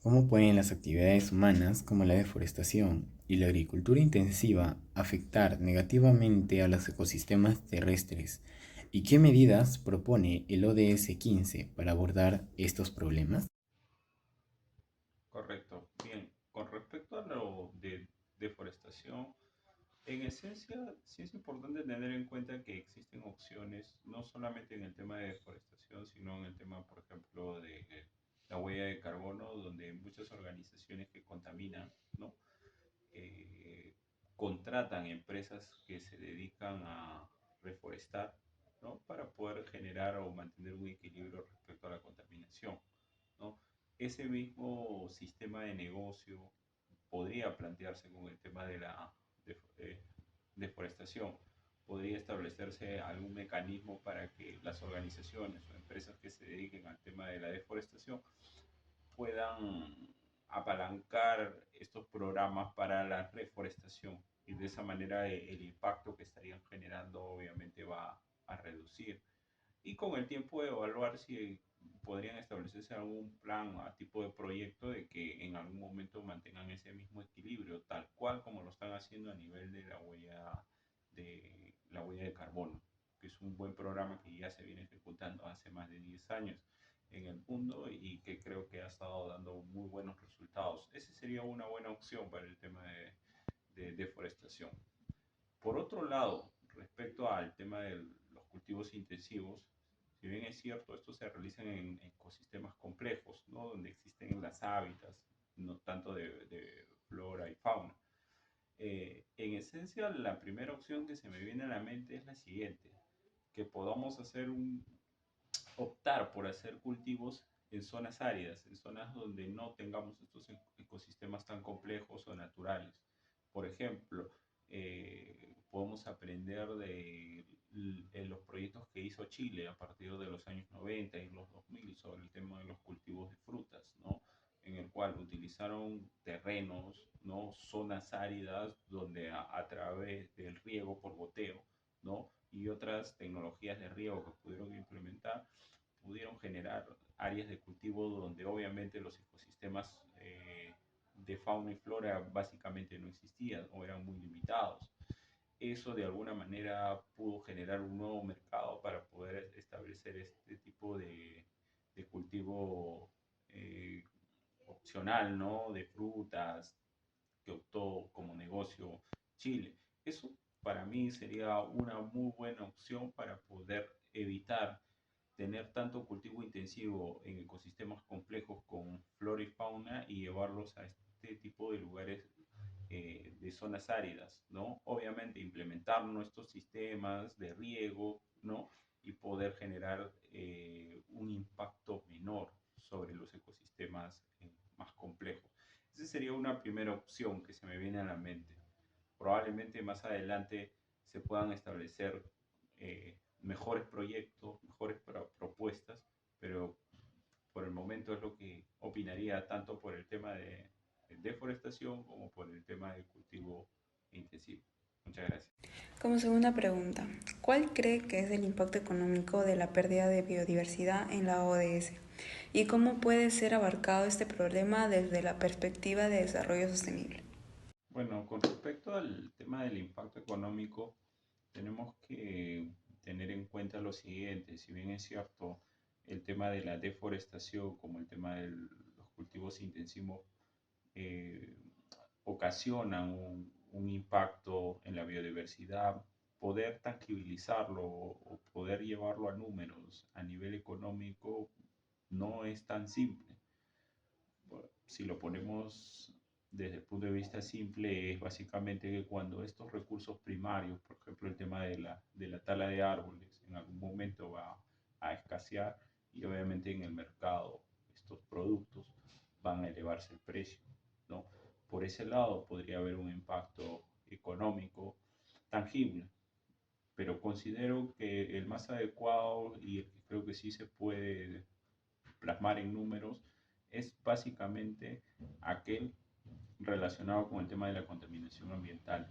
¿Cómo pueden las actividades humanas como la deforestación y la agricultura intensiva afectar negativamente a los ecosistemas terrestres? ¿Y qué medidas propone el ODS 15 para abordar estos problemas? Correcto. Bien, con respecto a lo de deforestación, en esencia sí es importante tener en cuenta que existen opciones, no solamente en el tema de deforestación, sino en el tema, por ejemplo, de la huella de carbono, donde muchas organizaciones que contaminan, ¿no? eh, contratan empresas que se dedican a reforestar, ¿no? Para poder generar o mantener un equilibrio respecto a la contaminación, ¿no? Ese mismo sistema de negocio podría plantearse con el tema de la deforestación. Podría establecerse algún mecanismo para que las organizaciones o empresas que se dediquen al tema de la deforestación puedan apalancar estos programas para la reforestación y de esa manera el impacto que estarían generando obviamente va a reducir. Y con el tiempo evaluar si podrían establecerse algún plan a tipo de proyecto de que en algún momento mantengan ese mismo equilibrio, tal cual como lo están haciendo a nivel la huella de carbono, que es un buen programa que ya se viene ejecutando hace más de 10 años en el mundo y que creo que ha estado dando muy buenos resultados. Esa sería una buena opción para el tema de deforestación. Por otro lado, respecto al tema de los cultivos intensivos, si bien es cierto, estos se realizan en ecosistemas complejos, ¿no? Donde existen las hábitats, no tanto de flora y fauna. En esencia, la primera opción que se me viene a la mente es la siguiente, que podamos optar por hacer cultivos en zonas áridas, en zonas donde no tengamos estos ecosistemas tan complejos o naturales. Por ejemplo, podemos aprender de los proyectos que hizo Chile a partir de los años 90 y los 2000 sobre el tema de los cultivos de frutas, ¿no? En el cual utilizaron terrenos, ¿no? Zonas áridas donde a través del riego por goteo, ¿no? Y otras tecnologías de riego que pudieron implementar, pudieron generar áreas de cultivo donde obviamente los ecosistemas de fauna y flora básicamente no existían o eran muy limitados. Eso de alguna manera pudo generar un nuevo mercado para poder establecer este tipo de cultivo opcional, ¿no? De frutas que optó como negocio Chile. Eso para mí sería una muy buena opción para poder evitar tener tanto cultivo intensivo en ecosistemas complejos con flora y fauna y llevarlos a este tipo de lugares de zonas áridas, ¿no? Obviamente implementar nuestros sistemas de riego, ¿no? Y poder generar un impacto menor sobre los ecosistemas más complejos. Esa sería una primera opción que se me viene a la mente. Probablemente más adelante se puedan establecer mejores proyectos, mejores propuestas, pero por el momento es lo que opinaría tanto por el tema de deforestación como por el tema del cultivo intensivo. Muchas gracias. Como segunda pregunta, ¿cuál cree que es el impacto económico de la pérdida de biodiversidad en la ODS? ¿Y cómo puede ser abarcado este problema desde la perspectiva de desarrollo sostenible? Bueno, con respecto al tema del impacto económico, tenemos que tener en cuenta lo siguiente, si bien es cierto, el tema de la deforestación como el tema de los cultivos intensivos eh, ocasionan un impacto en la biodiversidad, poder tangibilizarlo o poder llevarlo a números a nivel económico no es tan simple. Si lo ponemos desde el punto de vista simple, es básicamente que cuando estos recursos primarios, por ejemplo el tema de la tala de árboles, en algún momento va a escasear y obviamente en el mercado estos productos van a elevarse el precio, ¿no? Por ese lado podría haber un impacto económico tangible, pero considero que el más adecuado y el que creo que sí se puede plasmar en números es básicamente aquel relacionado con el tema de la contaminación ambiental,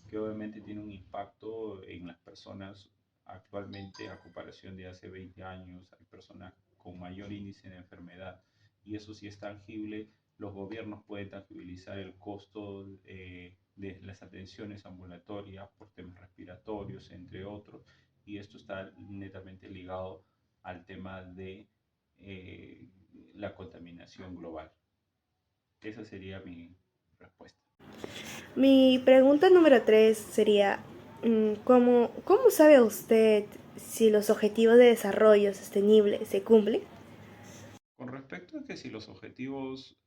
que obviamente tiene un impacto en las personas actualmente a comparación de hace 20 años. Hay personas con mayor índice de enfermedad y eso sí es tangible. Los gobiernos pueden tangibilizar el costo de las atenciones ambulatorias por temas respiratorios, entre otros, y esto está netamente ligado al tema de eh, la contaminación global. Esa sería mi respuesta. Mi pregunta número 3 sería, ¿cómo sabe usted si los objetivos de desarrollo sostenible se cumplen? Con respecto a que si los objetivos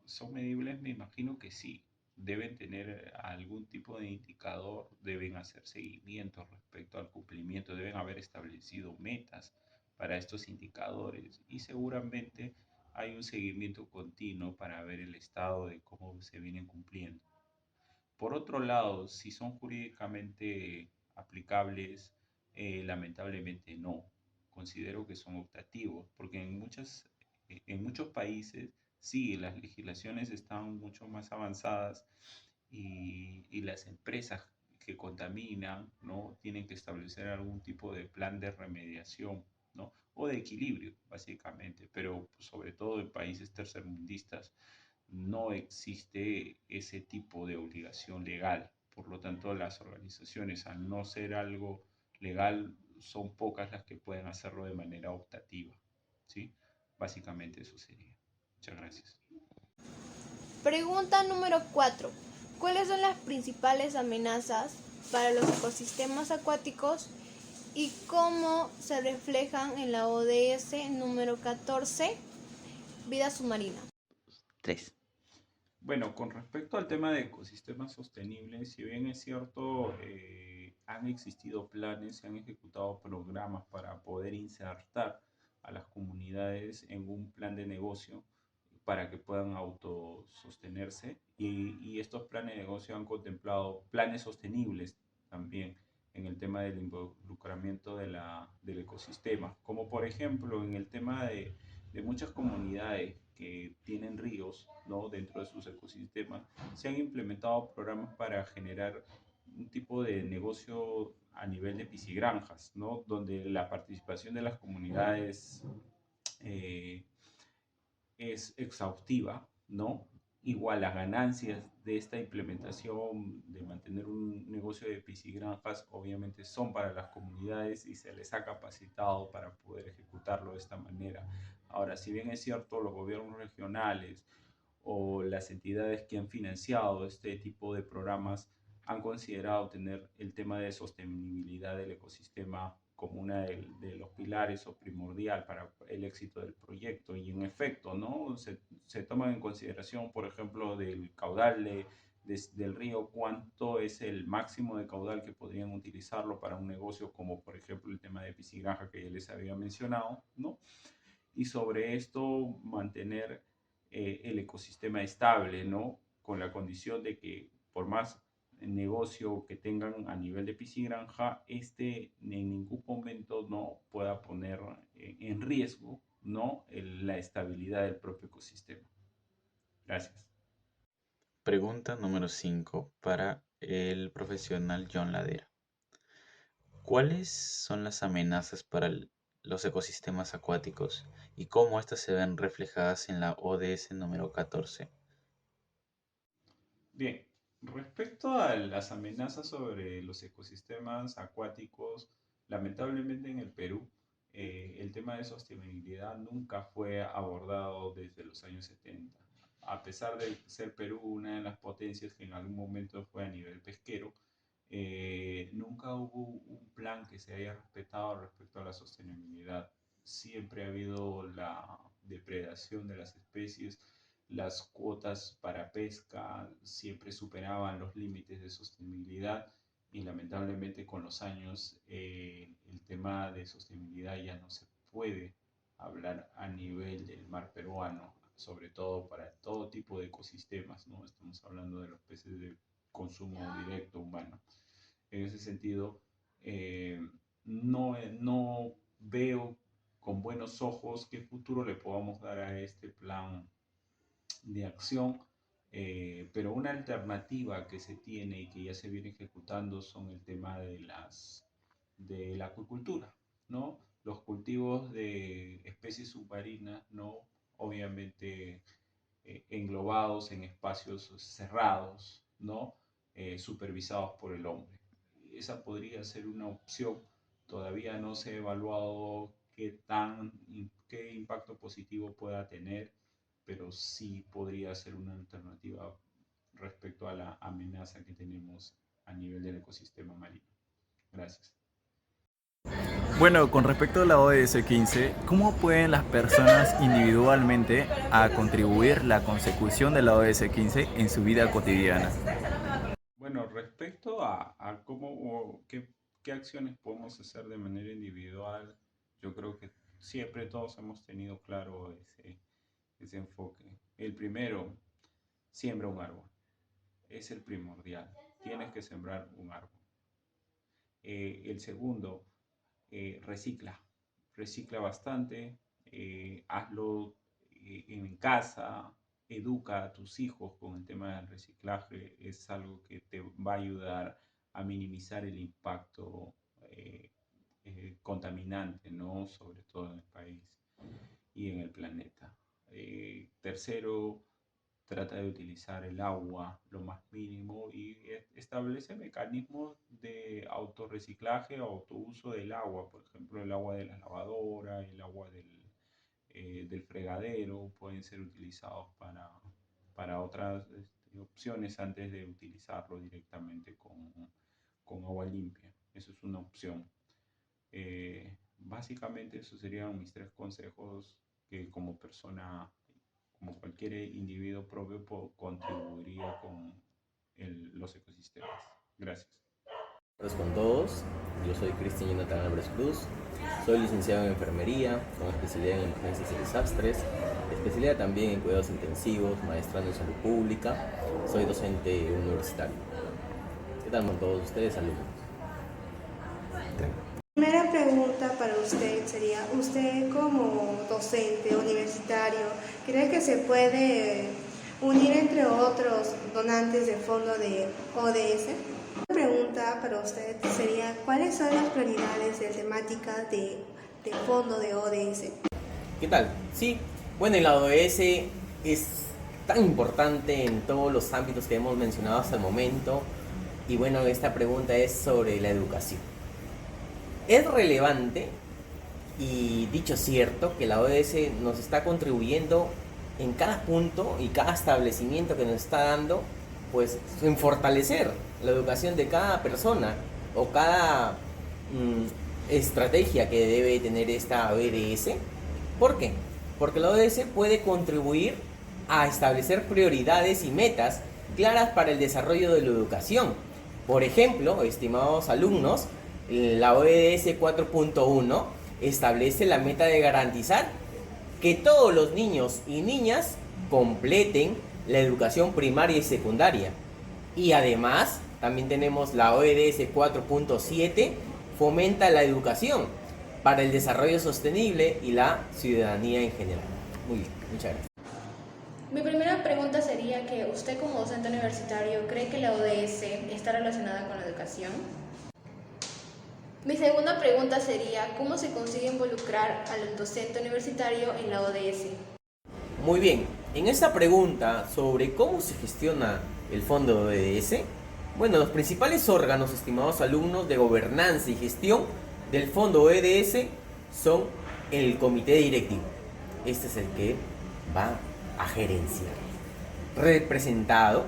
son medibles, me imagino que sí. Deben tener algún tipo de indicador, deben hacer seguimiento respecto al cumplimiento, deben haber establecido metas para estos indicadores y seguramente hay un seguimiento continuo para ver el estado de cómo se vienen cumpliendo. Por otro lado, si son jurídicamente aplicables, lamentablemente no. Considero que son optativos, porque en muchos países sí, las legislaciones están mucho más avanzadas y las empresas que contaminan, ¿no? Tienen que establecer algún tipo de plan de remediación, ¿no? O de equilibrio, básicamente, pero sobre todo en países tercermundistas no existe ese tipo de obligación legal. Por lo tanto, las organizaciones, al no ser algo legal, son pocas las que pueden hacerlo de manera optativa. ¿Sí? Básicamente eso sería. Muchas gracias. Pregunta número 4. ¿Cuáles son las principales amenazas para los ecosistemas acuáticos y cómo se reflejan en la ODS número 14, vida submarina? 3. Bueno, con respecto al tema de ecosistemas sostenibles, si bien es cierto, han existido planes, se han ejecutado programas para poder insertar a las comunidades en un plan de negocio para que puedan autosostenerse y estos planes de negocio han contemplado planes sostenibles también en el tema del involucramiento del ecosistema, como por ejemplo en el tema de muchas comunidades que tienen ríos, ¿no? Dentro de sus ecosistemas, se han implementado programas para generar un tipo de negocio a nivel de piscigranjas, ¿no? Donde la participación de las comunidades eh, es exhaustiva, ¿no? Igual las ganancias de esta implementación de mantener un negocio de piscigranjas obviamente son para las comunidades y se les ha capacitado para poder ejecutarlo de esta manera. Ahora, si bien es cierto, los gobiernos regionales o las entidades que han financiado este tipo de programas han considerado tener el tema de sostenibilidad del ecosistema como uno de los pilares o primordial para el éxito del proyecto. Y en efecto, ¿no? Se toman en consideración, por ejemplo, del caudal del río, cuánto es el máximo de caudal que podrían utilizarlo para un negocio como, por ejemplo, el tema de piscigranja que ya les había mencionado, ¿no? Y sobre esto mantener el ecosistema estable, ¿no? Con la condición de que por más negocio que tengan a nivel de piscigranja, este en ningún momento no pueda poner en riesgo, ¿no? La estabilidad del propio ecosistema. Gracias. Pregunta número 5 para el profesional John Ladera. ¿Cuáles son las amenazas para los ecosistemas acuáticos y cómo estas se ven reflejadas en la ODS número 14? Bien, respecto a las amenazas sobre los ecosistemas acuáticos, lamentablemente en el Perú, el tema de sostenibilidad nunca fue abordado desde los años 70. A pesar de ser Perú una de las potencias que en algún momento fue a nivel pesquero, nunca hubo un plan que se haya respetado respecto a la sostenibilidad. Siempre ha habido la depredación de las especies, las cuotas para pesca siempre superaban los límites de sostenibilidad y lamentablemente con los años el tema de sostenibilidad ya no se puede hablar a nivel del mar peruano, sobre todo para todo tipo de ecosistemas, ¿no? Estamos hablando de los peces de consumo directo humano. En ese sentido, no veo con buenos ojos qué futuro le podamos dar a este plan de acción, pero una alternativa que se tiene y que ya se viene ejecutando son el tema de la acuicultura, ¿no? Los cultivos de especies submarinas, ¿no? obviamente englobados en espacios cerrados, ¿no? Supervisados por el hombre. Esa podría ser una opción. Todavía no se ha evaluado qué impacto positivo pueda tener, pero sí podría ser una alternativa respecto a la amenaza que tenemos a nivel del ecosistema marino. Gracias. Bueno, con respecto a la ODS 15, ¿cómo pueden las personas individualmente a contribuir la consecución de la ODS 15 en su vida cotidiana? Bueno, respecto a qué acciones podemos hacer de manera individual, yo creo que siempre todos hemos tenido claro ese enfoque. El primero, siembra un árbol. Es el primordial. Tienes que sembrar un árbol. El segundo, recicla. Recicla bastante. Hazlo en casa. Educa a tus hijos con el tema del reciclaje. Es algo que te va a ayudar a minimizar el impacto contaminante, ¿no? Sobre todo en el país y en el planeta. Tercero, trata de utilizar el agua lo más mínimo y establece mecanismos de autorreciclaje o autouso del agua. Por ejemplo, el agua de la lavadora, el agua del fregadero pueden ser utilizados para otras opciones antes de utilizarlo directamente con agua limpia. Eso es una opción. Básicamente esos serían mis 3 consejos que como persona, como cualquier individuo propio, contribuiría con los ecosistemas. Gracias. Pues con todos, yo soy Cristian Jonathan Álvarez Cruz, soy licenciado en enfermería, con especialidad en emergencias y desastres, especialidad también en cuidados intensivos, maestrando en salud pública, soy docente universitario. ¿Qué tal con todos ustedes, alumnos? Primera pregunta para usted sería, usted como docente universitario, ¿cree que se puede unir entre otros donantes del fondo de ODS? La pregunta para usted sería, ¿cuáles son las prioridades de temática del fondo de ODS? ¿Qué tal? Sí, bueno, y la ODS es tan importante en todos los ámbitos que hemos mencionado hasta el momento, y bueno, esta pregunta es sobre la educación. Es relevante y dicho cierto que la ODS nos está contribuyendo en cada punto y cada establecimiento que nos está dando, pues en fortalecer la educación de cada persona o cada estrategia que debe tener esta ODS. ¿Por qué? Porque la ODS puede contribuir a establecer prioridades y metas claras para el desarrollo de la educación. Por ejemplo, estimados alumnos, la ODS 4.1 establece la meta de garantizar que todos los niños y niñas completen la educación primaria y secundaria. Y además, también tenemos la ODS 4.7, fomenta la educación para el desarrollo sostenible y la ciudadanía en general. Muy bien, muchas gracias. Mi primera pregunta sería que usted como docente universitario, ¿cree que la ODS está relacionada con la educación? Mi segunda pregunta sería, ¿cómo se consigue involucrar al docente universitario en la ODS? Muy bien, en esta pregunta sobre cómo se gestiona el fondo de ODS, bueno, los principales órganos, estimados alumnos, de gobernanza y gestión del fondo ODS son el comité directivo. Este es el que va a gerenciar, representado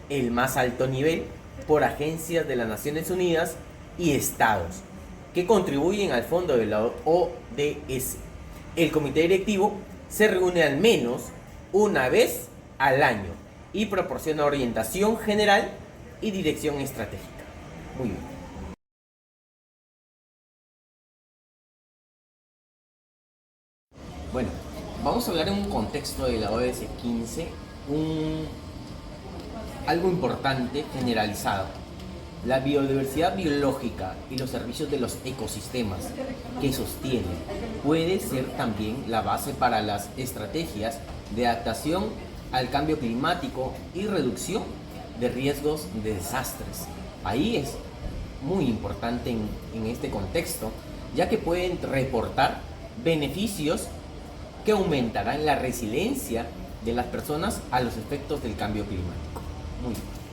el más alto nivel por agencias de las Naciones Unidas y estados que contribuyen al fondo de la ODS. El comité directivo se reúne al menos una vez al año y proporciona orientación general y dirección estratégica. Muy bien. Bueno, vamos a hablar en un contexto de la ODS 15, algo importante generalizado. La biodiversidad biológica y los servicios de los ecosistemas que sostienen puede ser también la base para las estrategias de adaptación al cambio climático y reducción de riesgos de desastres. Ahí es muy importante en este contexto, ya que pueden reportar beneficios que aumentarán la resiliencia de las personas a los efectos del cambio climático. Muy bien.